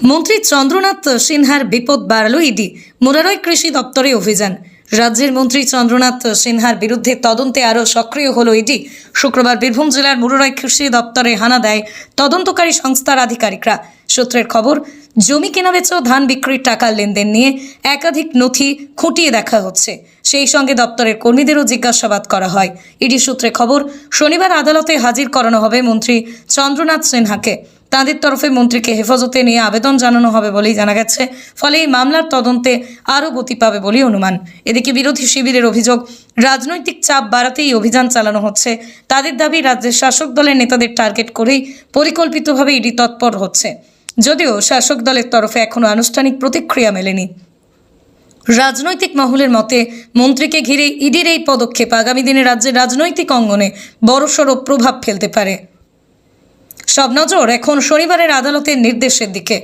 মন্ত্রী চন্দ্রনাথ সিনহার বিপদ বাড়ালো ইডি। মুরারই কৃষি দপ্তরে অভিযান। রাজ্যের মন্ত্রী চন্দ্রনাথ সিনহার বিরুদ্ধে তদন্তে আরও সক্রিয় হলো ইডি। শুক্রবার বীরভূম জেলার মুরারই কৃষি দপ্তরে হানা দেয় তদন্তকারী সংস্থার আধিকারিকরা। সূত্রের খবর, জমি কেনাবেচা ও ধান বিক্রির টাকার লেনদেন নিয়ে একাধিক নথি খুঁটিয়ে দেখা হচ্ছে। সেই সঙ্গে দপ্তরের কর্মীদেরও জিজ্ঞাসাবাদ করা হয়। ইডি সূত্রে খবর, শনিবার আদালতে হাজির করানো হবে মন্ত্রী চন্দ্রনাথ সিনহাকে। তাঁদের তরফে মন্ত্রীকে হেফাজতে নিয়ে আবেদন জানানো হবে বলেই জানা গেছে। ফলে এই মামলার তদন্তে আরও গতি পাবে বলেই অনুমান। এদিকে বিরোধী শিবিরের অভিযোগ, রাজনৈতিক চাপ বাড়াতেই অভিযান চালানো হচ্ছে। তাদের দাবি, রাজ্যের শাসক দলের নেতাদের টার্গেট করেই পরিকল্পিতভাবে ইডি তৎপর হচ্ছে। যদিও শাসক দলের তরফে এখনও আনুষ্ঠানিক প্রতিক্রিয়া মেলেনি। রাজনৈতিক মহলের মতে, মন্ত্রীকে ঘিরে ইডির এই পদক্ষেপ আগামী দিনে রাজ্যের রাজনৈতিক অঙ্গনে বড়সড় প্রভাব ফেলতে পারে। সব নজর এখন শনিবারের আদালতের নির্দেশের দিকে।